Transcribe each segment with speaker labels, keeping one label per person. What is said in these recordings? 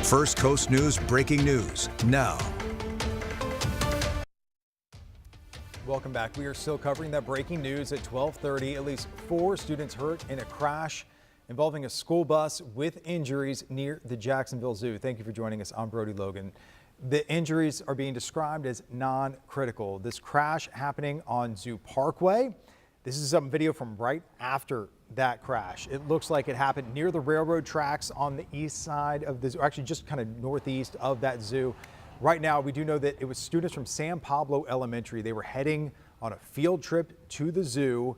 Speaker 1: First Coast News breaking news now.
Speaker 2: Welcome back. We are still covering that breaking news at 12:30. At least 4 students hurt in a crash involving a school bus with injuries near the Jacksonville Zoo. Thank you for joining us. I'm Brody Logan. The injuries are being described as non-critical. This crash happening on Zoo Parkway. This is some video from right after that crash. It looks like it happened near the railroad tracks on the east side of the zoo, actually just kind of northeast of that zoo. Right now, we do know that it was students from San Pablo Elementary. They were heading on a field trip to the zoo,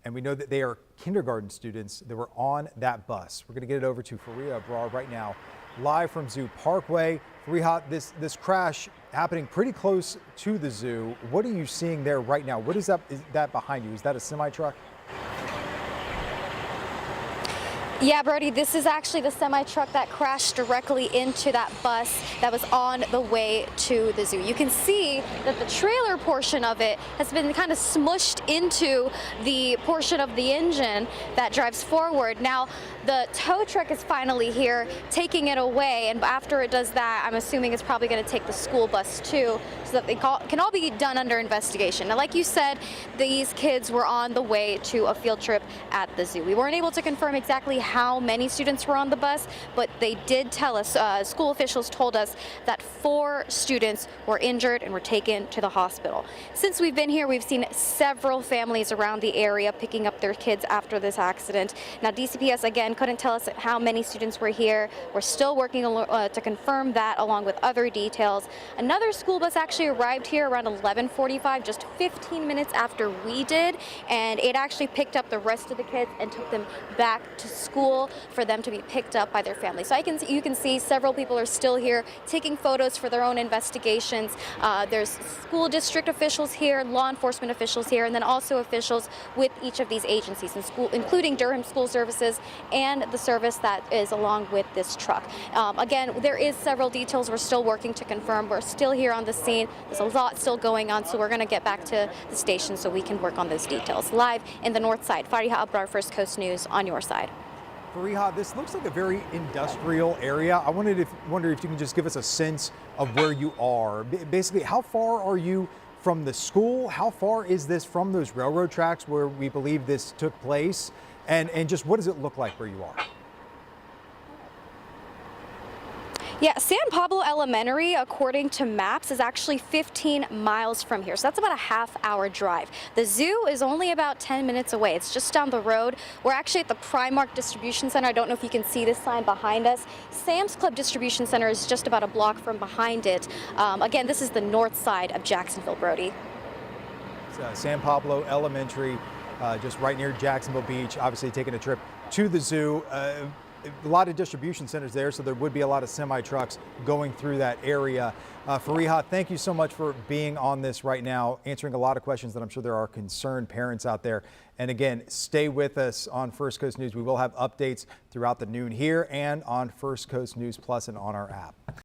Speaker 2: and we know that they are kindergarten students that were on that bus. We're going to get it over to Faria Abrar right now, live from Zoo Parkway. Faria, this crash happening pretty close to the zoo. What are you seeing there right now? What is that behind you? Is that a semi-truck?
Speaker 3: Yeah, Brody, this is actually the semi-truck that crashed directly into that bus that was on the way to the zoo. You can see that the trailer portion of it has been kind of smushed into the portion of the engine that drives forward. Now, the tow truck is finally here taking it away, and after it does that, I'm assuming it's probably going to take the school bus too, so that they can all be done under investigation. Now, like you said, these kids were on the way to a field trip at the zoo. We weren't able to confirm exactly how many students were on the bus, but they did tell us, school officials told us that 4 students were injured and were taken to the hospital. Since we've been here, we've seen several families around the area picking up their kids after this accident. Now, DCPS, again, couldn't tell us how many students were here. We're still working to confirm that, along with other details. Another school bus actually arrived here around 11:45, just 15 minutes after we did, and it actually picked up the rest of the kids and took them back to school for them to be picked up by their families. So you can see several people are still here taking photos for their own investigations. There's school district officials here, law enforcement officials here, and then also officials with each of these agencies in school, including Durham School Services and the service that is along with this truck. Again, there is several details we're still working to confirm. We're still here on the scene. There's a lot still going on, so we're going to get back to the station so we can work on those details. Live in the north side, Faria Abrar, First Coast News, on your side.
Speaker 2: Faria, this looks like a very industrial area. I wonder if you can just give us a sense of where you are. Basically, how far are you from the school? How far is this from those railroad tracks where we believe this took place? And just what does it look like where you are?
Speaker 3: Yeah, San Pablo Elementary, according to maps, is actually 15 miles from here. So that's about a half-hour drive. The zoo is only about 10 minutes away. It's just down the road. We're actually at the Primark Distribution Center. I don't know if you can see this sign behind us. Sam's Club Distribution Center is just about a block from behind it. Again, this is the north side of Jacksonville, Brody.
Speaker 2: It's, San Pablo Elementary, just right near Jacksonville Beach, obviously taking a trip to the zoo. A lot of distribution centers there, so there would be a lot of semi-trucks going through that area. Faria, thank you so much for being on this right now, answering a lot of questions that I'm sure there are concerned parents out there. And again, stay with us on First Coast News. We will have updates throughout the noon here and on First Coast News Plus and on our app.